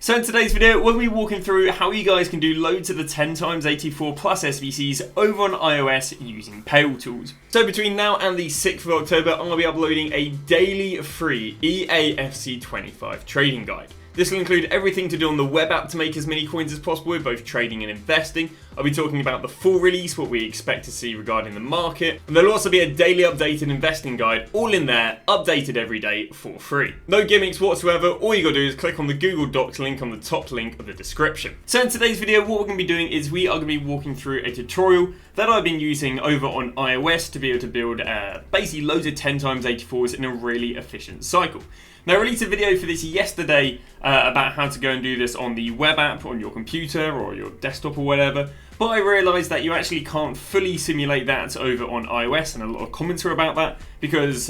So in today's video, we're going to be walking through how you guys can do loads of the 10x84 plus SBCs over on iOS using Paletools. So between now and the 6th of October, I'm going to be uploading a daily free eafc 25 trading guide. This will include everything to do on the web app to make as many coins as possible with both trading and investing. I'll be talking about the full release, what we expect to see regarding the market, and there'll also be a daily updated investing guide, all in there, updated every day for free. No gimmicks whatsoever, all you gotta do is click on the Google Docs link on the top link of the description. So in today's video, what we're gonna be doing is we are gonna be walking through a tutorial that I've been using over on iOS to be able to build basically loads of 10x84s in a really efficient cycle. Now, I released a video for this yesterday about how to go and do this on the web app, on your computer or your desktop or whatever, but I realised that you actually can't fully simulate that over on iOS, and a lot of comments were about that because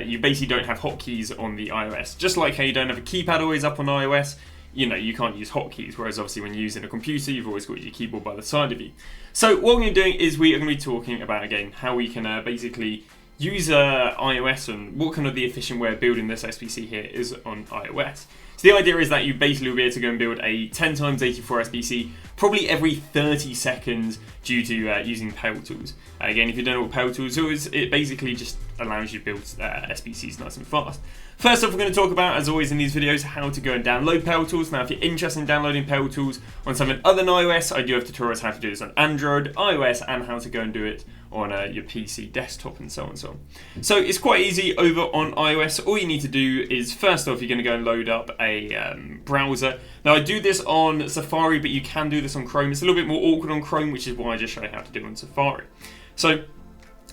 you basically don't have hotkeys on the iOS. Just like how you don't have a keypad always up on iOS, you know, you can't use hotkeys, whereas obviously when you're using a computer, you've always got your keyboard by the side of you. So what we're going to be doing is we are going to be talking about, again, how we can basically use iOS and what kind of the efficient way of building this SBC here is on iOS. So the idea is that you basically will be able to go and build a 10x84 SBC probably every 30 seconds due to using Paletools. Again, if you don't know what Paletools is, it basically just allows you to build SBCs nice and fast. First off, we're going to talk about, as always in these videos, how to go and download Paletools. Now, if you're interested in downloading Paletools on something other than iOS, I do have tutorials how to do this on Android, iOS, and how to go and do it on your PC, desktop, and so on and so on. So it's quite easy over on iOS. All you need to do is, first off, you're going to go and load up a browser. Now, I do this on Safari, but you can do this on Chrome. It's a little bit more awkward on Chrome, which is why I just show you how to do it on Safari. So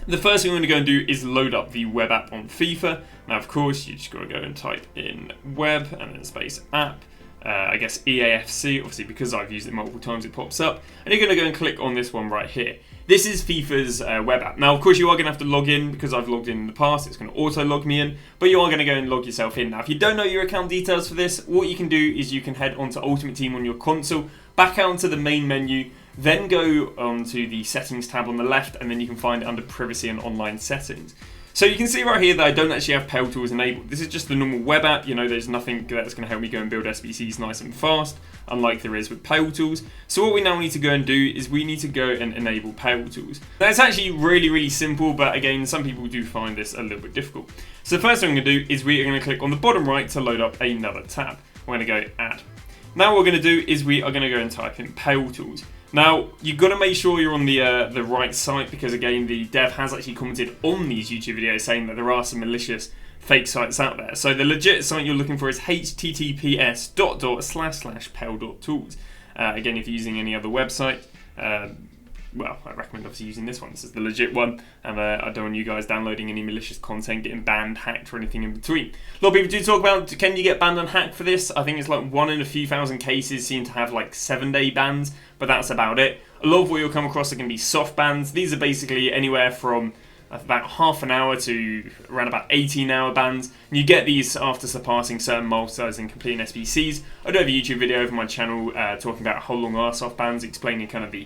the first thing we're going to go and do is load up the web app on FIFA. Now, of course, you just got to go and type in web and then space app. I guess eafc, obviously because I've used it multiple times it pops up, and you're going to go and click on this one right here. This is FIFA's web app. Now, of course, you are going to have to log in because I've logged in the past. It's going to auto log me in, but you are going to go and log yourself in. Now, if you don't know your account details for this, what you can do is you can head onto Ultimate Team on your console, back out into the main menu, then go onto the settings tab on the left, and then you can find it under privacy and online settings. So you can see right here that I don't actually have Paletools enabled. This is just the normal web app. You know, there's nothing that's going to help me go and build SBCs nice and fast, unlike there is with Paletools. So what we now need to go and do is we need to go and enable Paletools. Now, it's actually really simple, but again, some people do find this a little bit difficult. So the first thing I'm going to do is we are going to click on the bottom right to load up another tab. We're going to go add. Now what we're going to do is we are going to go and type in Paletools. Now, you've got to make sure you're on the right site because, again, the dev has actually commented on these YouTube videos saying that there are some malicious fake sites out there. So the legit site you're looking for is https://pel.tools. Again, if you're using any other website, well, I recommend obviously using this one. This is the legit one, and I don't want you guys downloading any malicious content, getting banned, hacked, or anything in between. A lot of people do talk about, can you get banned and hacked for this? I think it's like 1 in a few thousand cases seem to have like 7-day bans, but that's about it. A lot of what you'll come across are going to be soft bans. These are basically anywhere from about half an hour to around about 18-hour bans. And you get these after surpassing certain milestones and completing SBCs. I do have a YouTube video over my channel talking about how long are soft bans, explaining kind of the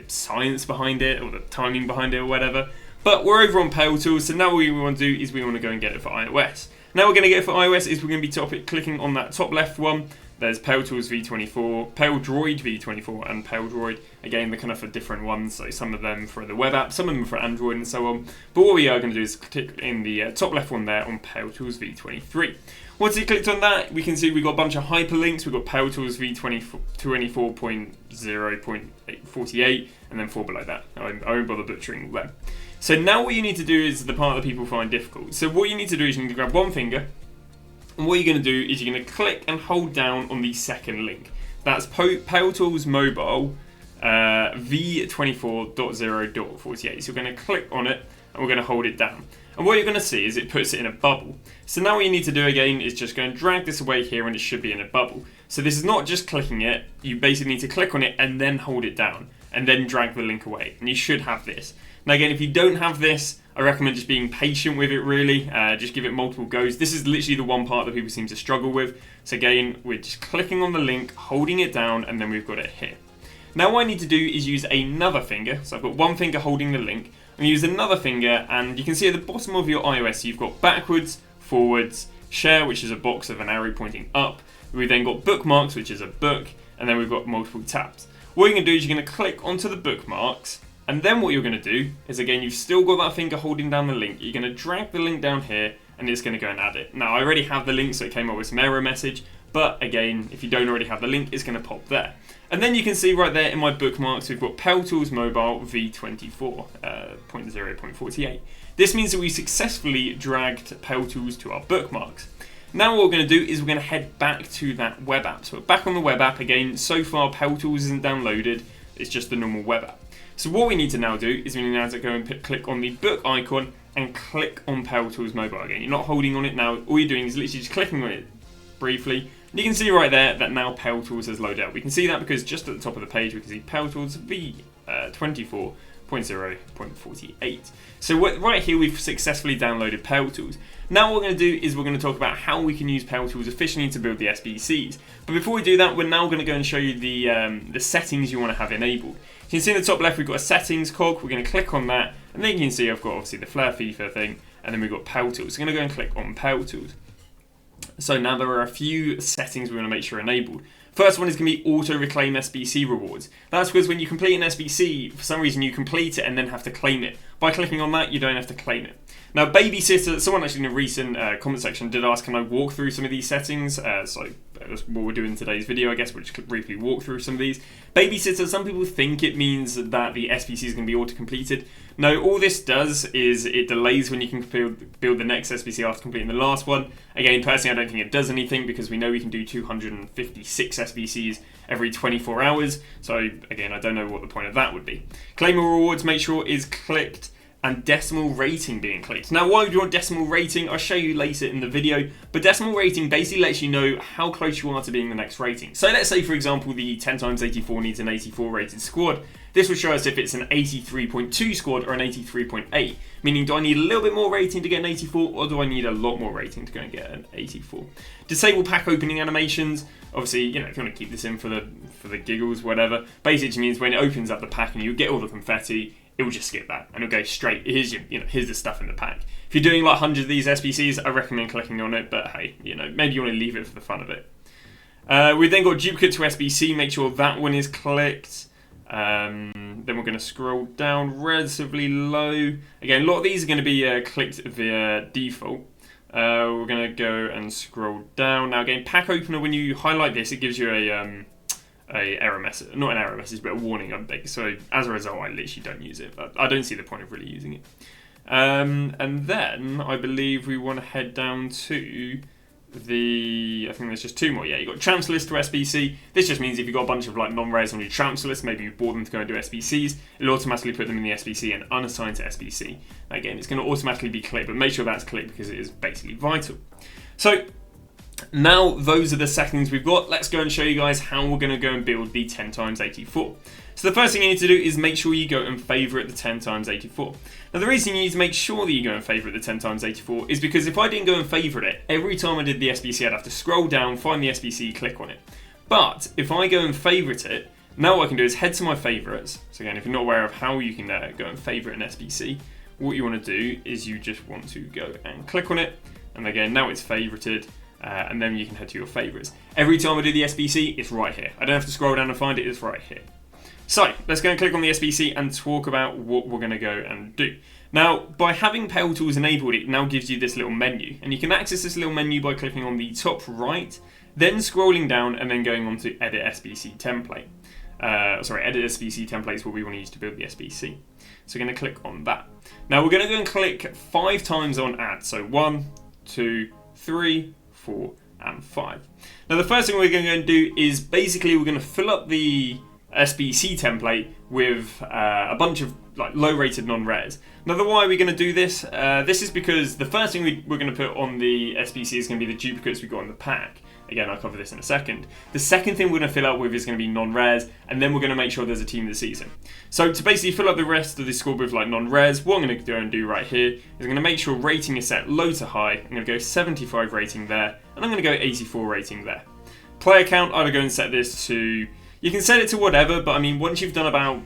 science behind it, or the timing behind it, or whatever. But we're over on Paletools, so now what we want to do is we want to go and get it for iOS. Now we're going to get it for iOS is we're going to be clicking on that top left one. There's Paletools v24, Paledroid v24, and Paledroid. Again, they're kind of for different ones, so some of them for the web app, some of them for Android, and so on. But what we are going to do is click in the top left one there on Paletools v23. Once you clicked on that, we can see we've got a bunch of hyperlinks. We've got Paletools v24.0.48, and then 4 below that. I won't bother butchering them. So now what you need to do is the part that people find difficult. So what you need to do is you need to grab one finger, and what you're going to do is you're going to click and hold down on the second link. That's Paletools Mobile v24.0.48. So you're going to click on it, and we're going to hold it down. And what you're going to see is it puts it in a bubble. So now what you need to do again is just go and drag this away here, and it should be in a bubble. So this is not just clicking it. You basically need to click on it and then hold it down, and then drag the link away. And you should have this. Now again, if you don't have this, I recommend just being patient with it, really. Just give it multiple goes. This is literally the one part that people seem to struggle with. So again, we're just clicking on the link, holding it down, and then we've got it here. Now what I need to do is use another finger. So I've got one finger holding the link. I'm going to use another finger, and you can see at the bottom of your iOS, you've got backwards, forwards, share, which is a box of an arrow pointing up. We've then got bookmarks, which is a book, and then we've got multiple tabs. What you're going to do is you're going to click onto the bookmarks, and then what you're going to do is, again, you've still got that finger holding down the link. You're going to drag the link down here, and it's going to go and add it. Now, I already have the link, so it came up with some error message, but again, if you don't already have the link, it's going to pop there. And then you can see right there in my bookmarks, we've got Paletools Mobile V24, 0.48. This means that we successfully dragged Paletools to our bookmarks. Now what we're going to do is we're going to head back to that web app. So we're back on the web app again. So far, Paletools isn't downloaded. It's just the normal web app. So what we need to now do is we need now to go and click on the book icon and click on Paletools Mobile again. You're not holding on it now. All you're doing is literally just clicking on it briefly. And you can see right there that now Paletools has loaded up. We can see that because just at the top of the page we can see Paletools V24. 0.48. So right here we've successfully downloaded Paletools. Now what we're going to do is we're going to talk about how we can use Paletools efficiently to build the SBCs. But before we do that, we're now going to go and show you the settings you want to have enabled. You can see in the top left we've got a settings cog. We're going to click on that, and then you can see I've got obviously the FLAIR FIFA thing, and then we've got Paletools. So I'm going to go and click on Paletools. So now there are a few settings we want to make sure enabled. First one is going to be auto reclaim SBC rewards. That's because when you complete an SBC, for some reason you complete it and then have to claim it. By clicking on that, you don't have to claim it. Now, babysitter, someone actually in a recent comment section did ask, can I walk through some of these settings? So that's what we're doing in today's video, I guess. We'll just briefly walk through some of these. Babysitter, some people think it means that the SBC is going to be auto-completed. No, all this does is it delays when you can build the next SBC after completing the last one. Again, personally, I don't think it does anything because we know we can do 256 SBCs every 24 hours. So again, I don't know what the point of that would be. Claim rewards, make sure is clicked, and decimal rating being clicked. Now, why would you want decimal rating? I'll show you later in the video, but decimal rating basically lets you know how close you are to being the next rating. So let's say, for example, the 10x84 needs an 84 rated squad. This will show us if it's an 83.2 squad or an 83.8, meaning do I need a little bit more rating to get an 84, or do I need a lot more rating to go and get an 84? Disable pack opening animations. Obviously, you know, if you want to keep this in for the giggles, whatever, basically means when it opens up the pack and you get all the confetti, it will just skip that and it'll go straight. Here's the stuff in the pack. If you're doing like 100 of these SBCs, I recommend clicking on it, but hey, you know, maybe you want to leave it for the fun of it. We've then got duplicate to SBC, make sure that one is clicked. Then we're going to scroll down relatively low. Again, a lot of these are going to be clicked via default. We're going to go and scroll down. Now again, pack opener, when you highlight this, it gives you a error message, not an error message, but a warning update. So as a result, I literally don't use it. But I don't see the point of really using it. And then I believe we want to head down to I think there's just two more. Yeah, you've got transfer list to SBC. This just means if you've got a bunch of like non-res on your transfer list, maybe you bought them to go and do SBCs, it'll automatically put them in the SBC and unassign to SBC. Again, it's going to automatically be clicked, but make sure that's clicked because it is basically vital. So now those are the settings we've got. Let's go and show you guys how we're going to go and build the 10x84. So the first thing you need to do is make sure you go and favorite the 10x84. Now the reason you need to make sure that you go and favorite the 10x84 is because if I didn't go and favorite it, every time I did the SBC I'd have to scroll down, find the SBC, click on it. But if I go and favorite it, now what I can do is head to my favorites. So again, if you're not aware of how you can go and favorite an SBC, what you want to do is you just want to go and click on it. And again, now it's favorited. And then you can head to your favorites. Every time I do the SBC, it's right here. I don't have to scroll down and find it, it's right here. So let's go and click on the SBC and talk about what we're going to go and do. Now, by having Paletools enabled, it now gives you this little menu. And you can access this little menu by clicking on the top right, then scrolling down and then going on to Edit SBC Template. Edit SBC Template is what we want to use to build the SBC. So we're going to click on that. Now we're going to go and click 5 times on Add. So 1, 2, 3, 4, and 5. Now the first thing we're going to do is basically we're going to fill up the SBC template with a bunch of like low-rated non-res. Now why are we going to do this? This is because the first thing we're going to put on the SBC is going to be the duplicates we got in the pack. Again, I'll cover this in a second. The second thing we're going to fill out with is going to be non-res, and then we're going to make sure there's a team of the season. So to basically fill up the rest of the squad with like non-res, what I'm going to go and do right here is I'm going to make sure rating is set low to high. I'm going to go 75 rating there, and I'm going to go 84 rating there. Player count, I'm going to go and set this to, you can set it to whatever, but I mean, once you've done about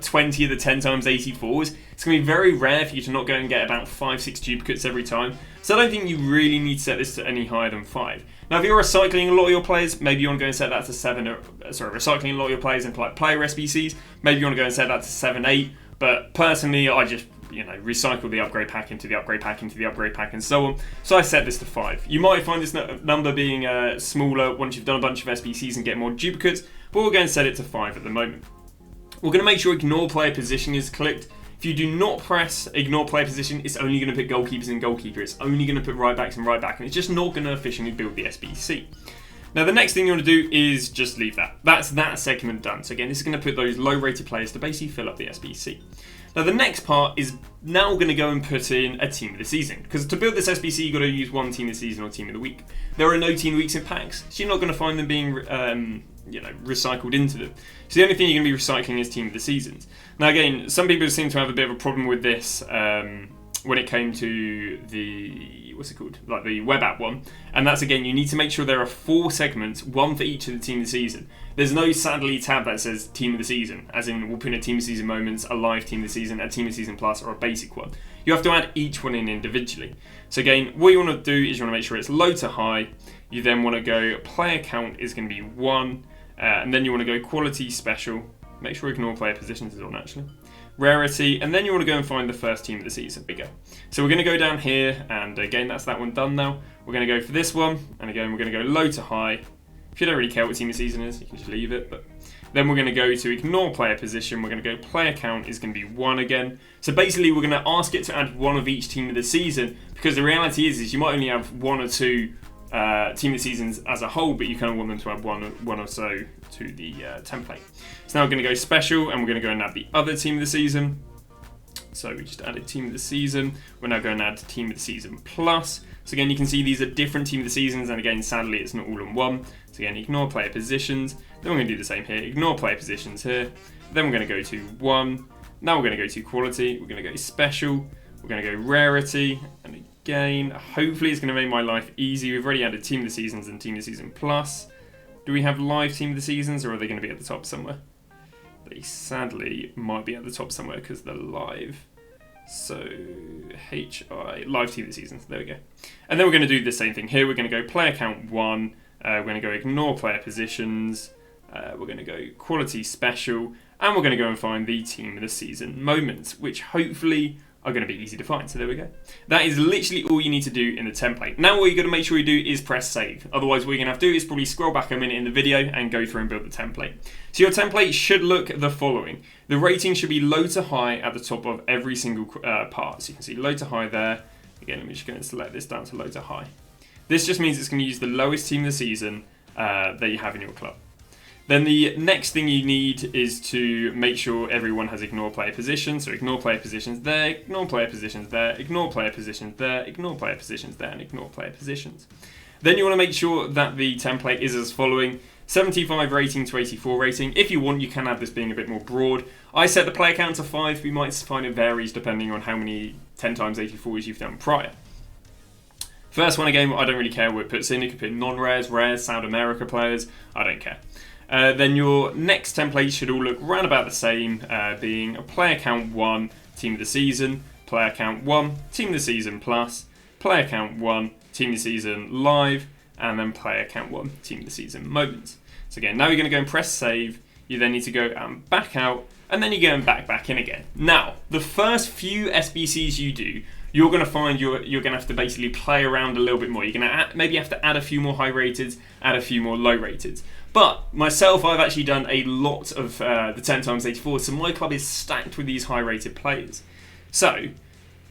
20 of the 10x84s, it's going to be very rare for you to not go and get about 5-6 duplicates every time. So I don't think you really need to set this to any higher than 5. Now, if you're recycling a lot of your players, maybe you want to go and set that to 7, recycling a lot of your players into like player SBCs, maybe you want to go and set that to 7, 8, but personally, I just, recycle the upgrade pack into the upgrade pack into the upgrade pack and so on. So I set this to 5. You might find this number being smaller once you've done a bunch of SBCs and get more duplicates, but we're going to set it to 5 at the moment. We're going to make sure ignore player position is clicked. If you do not press ignore player position, it's only going to put goalkeepers in goalkeeper. It's only going to put right backs in right back, and it's just not going to efficiently build the SBC. Now, the next thing you want to do is just leave that. That's that segment done. So again, this is going to put those low-rated players to basically fill up the SBC. Now, the next part is now going to go and put in a team of the season. Because to build this SBC, you've got to use one team of the season or team of the week. There are no team of the weeks in packs, so you're not going to find them being recycled into them. So the only thing you're going to be recycling is team of the seasons. Now, again, some people seem to have a bit of a problem with this when it came to the, like the web app one. And that's, again, you need to make sure there are 4 segments, one for each of the team of the season. There's no, sadly, tab that says team of the season, as in we'll put in a team of the season moments, a live team of the season, a team of the season plus, or a basic one. You have to add each one in individually. So again, what you want to do is you want to make sure it's low to high. You then want to go player count is going to be 1, and then you want to go quality special. Make sure ignore player positions is on actually. Rarity, and then you want to go and find the first team of the season. Bigger. So we're going to go down here, and again, that's that one done now. We're going to go for this one, and again, we're going to go low to high. If you don't really care what team of the season is, you can just leave it. But then we're going to go to ignore player position. We're going to go player count is going to be 1 again. So basically, we're going to ask it to add 1 of each team of the season, because the reality is you might only have 1 or 2 team of the seasons as a whole, but you kind of want them to add one or so to the template. So now we're going to go special, and we're going to go and add the other team of the season. So we just added team of the season. We're now going to add team of the season plus. So again, you can see these are different team of the seasons, and again, sadly, it's not all in one. So again, ignore player positions. Then we're going to do the same here. Ignore player positions here. Then we're going to go to 1. Now we're going to go to quality. We're going to go special. We're going to go rarity. And again, hopefully it's going to make my life easy. We've already added team of the seasons and team of the season plus. Do we have live team of the seasons, or are they going to be at the top somewhere? They sadly might be at the top somewhere because they're live. So HI, live team of the seasons, there we go. And then we're going to do the same thing here. We're going to go player count 1, we're going to go ignore player positions, we're going to go quality special, and we're going to go and find the team of the season moments, which hopefully are going to be easy to find. So there we go. That is literally all you need to do in the template. Now what you're going to make sure you do is press save. Otherwise what you're going to have to do is probably scroll back a minute in the video and go through and build the template. So your template should look the following. The rating should be low to high at the top of every single part. So you can see low to high there. Again, I'm just going to select this down to low to high. This just means it's going to use the lowest team of the season that you have in your club. Then the next thing you need is to make sure everyone has ignore player positions. So ignore player positions there, ignore player positions there, ignore player positions there, ignore player positions there, and ignore player positions. Then you want to make sure that the template is as following: 75 rating to 84 rating. If you want, you can have this being a bit more broad. I set the player count to 5. We might find it varies depending on how many 10x84s you've done prior. First one again, I don't really care what it puts in. You can put non-rares, rares, South America players. I don't care. Then your next template should all look round about the same, being a player count 1, team of the season, player count 1, team of the season plus, player count 1, team of the season live, and then player count 1, team of the season moments. So again, now you're going to go and press save. You then need to go and back out, and then you go and back in again. Now, the first few SBCs you do, you're going to find you're going to have to basically play around a little bit more. You're going to maybe have to add a few more high rateds, add a few more low rateds. But myself, I've actually done a lot of the 10x84, so my club is stacked with these high rated players. So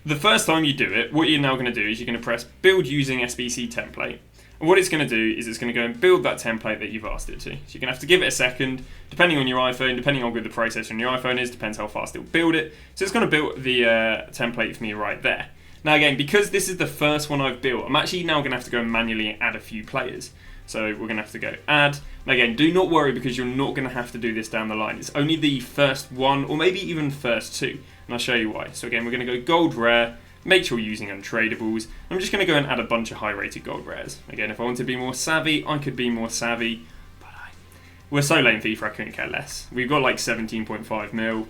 the first time you do it, what you're now going to do is you're going to press build using SBC template. And what it's going to do is it's going to go and build that template that you've asked it to. So you're going to have to give it a second, depending on your iPhone, depending on how good the processor on your iPhone is, depends how fast it'll build it. So it's going to build the template for me right there. Now again, because this is the first one I've built, I'm actually now going to have to go and manually add a few players. So we're going to have to go add. And again, do not worry because you're not going to have to do this down the line. It's only the first one or maybe even first 2. And I'll show you why. So again, we're going to go gold rare. Make sure you're using untradables. I'm just going to go and add a bunch of high rated gold rares. Again, if I want to be more savvy, I could be more savvy. But we're so late in FIFA, I couldn't care less. We've got like 17.5 mil.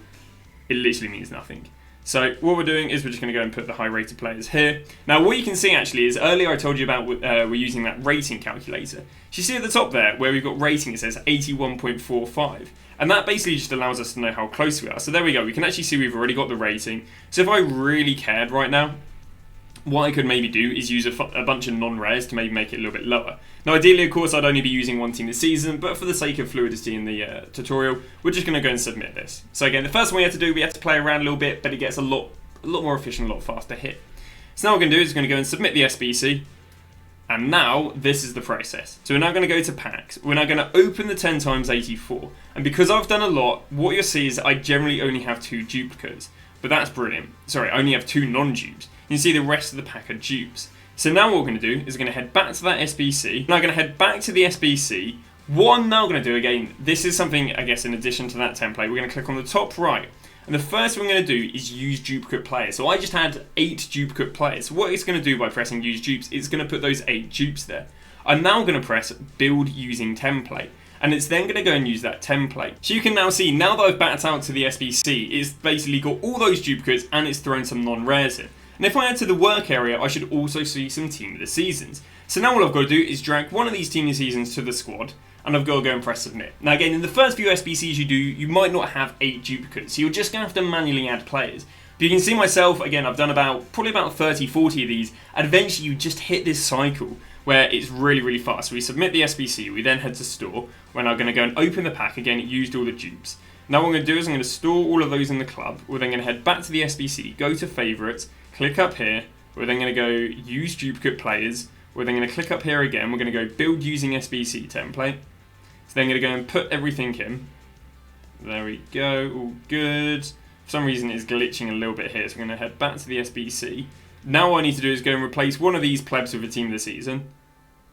It literally means nothing. So what we're doing is we're just going to go and put the high rated players here. Now what you can see actually is earlier I told you about we're using that rating calculator. So you see at the top there where we've got rating, it says 81.45. And that basically just allows us to know how close we are. So there we go, we can actually see we've already got the rating. So if I really cared right now, what I could maybe do is use a bunch of non-rares to maybe make it a little bit lower. Now ideally, of course, I'd only be using one team this season, but for the sake of fluidity in the tutorial, we're just going to go and submit this. So again, the first one we have to do, we have to play around a little bit, but it gets a lot more efficient, a lot faster hit. So now what we're going to do is we're going to go and submit the SBC, and now this is the process. So we're now going to go to packs, we're now going to open the 10x84, and because I've done a lot, what you'll see is I generally only have 2 duplicates, but that's brilliant. Sorry, I only have 2 non-dupes. You can see the rest of the pack are dupes. So now what we're going to do is we're going to head back to that SBC. Now I'm going to head back to the SBC. What I'm now going to do, again, this is something, I guess, in addition to that template, we're going to click on the top right. And the first thing we're going to do is use duplicate players. So I just had 8 duplicate players. So what it's going to do by pressing use dupes, it's going to put those 8 dupes there. I'm now going to press build using template. And it's then going to go and use that template. So you can now see, now that I've backed out to the SBC, it's basically got all those duplicates and it's thrown some non-rares in. And if I add to the work area, I should also see some Team of the Seasons. So now all I've got to do is drag one of these Team of the Seasons to the squad, and I've got to go and press submit. Now again, in the first few SBCs you do, you might not have 8 duplicates, so you're just going to have to manually add players. But you can see myself, again, I've done probably about 30, 40 of these, and eventually you just hit this cycle where it's really fast. So we submit the SBC, we then head to store. We're now going to go and open the pack. Again, it used all the dupes. Now what I'm going to do is I'm going to store all of those in the club. We're then going to head back to the SBC, go to favorites, click up here. We're then going to go use duplicate players. We're then going to click up here again. We're going to go build using SBC template. So then I'm going to go and put everything in. There we go, all good. For some reason it's glitching a little bit here, so we're going to head back to the SBC. Now what I need to do is go and replace one of these plebs with a team of the season,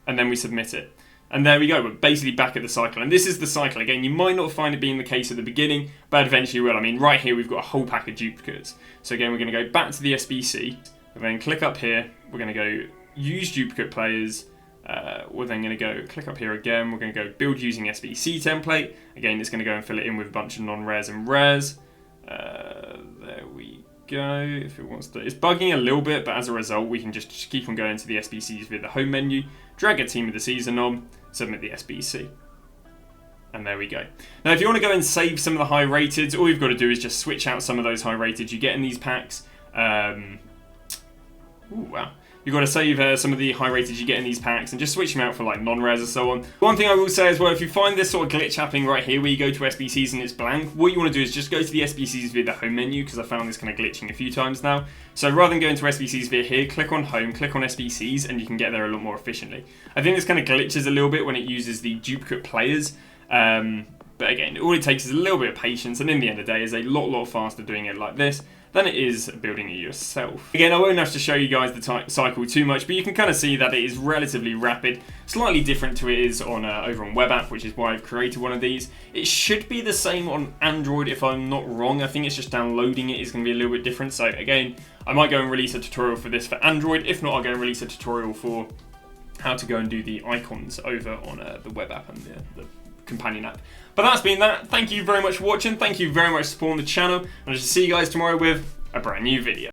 and then we submit it. And there we go, we're basically back at the cycle. And this is the cycle. Again, you might not find it being the case at the beginning, but eventually you will. I mean, right here we've got a whole pack of duplicates. So again, we're going to go back to the SBC, and then click up here. We're going to go use duplicate players. We're then going to go click up here again. We're going to go build using SBC template. Again, it's going to go and fill it in with a bunch of non-rares and rares. There we go. If it wants to, it's bugging a little bit, but as a result, we can just keep on going to the SBCs via the home menu, drag a team of the season on, submit the SBC. And there we go. Now, if you want to go and save some of the high rateds, all you've got to do is just switch out some of those high rateds you get in these packs. Ooh, wow. You've got to save some of the high rateds you get in these packs and just switch them out for like non-rares and so on. One thing I will say as well, if you find this sort of glitch happening right here where you go to SBCs and it's blank, what you want to do is just go to the SBCs via the home menu, because I found this kind of glitching a few times now. So rather than going to SBCs via here, click on home, click on SBCs, and you can get there a lot more efficiently. I think this kind of glitches a little bit when it uses the duplicate players. But again, all it takes is a little bit of patience, and in the end of the day is a lot faster doing it like this than it is building it yourself. Again, I won't have to show you guys the cycle too much, but you can kind of see that it is relatively rapid, slightly different to it is on over on web app, which is why I've created one of these. It should be the same on Android if I'm not wrong. I think it's just downloading it is going to be a little bit different. So again, I might go and release a tutorial for this for Android. If not, I'll go and release a tutorial for how to go and do the icons over on the web app and the companion app. But that's been that. Thank you very much for watching. Thank you very much for supporting the channel. And I shall see you guys tomorrow with a brand new video.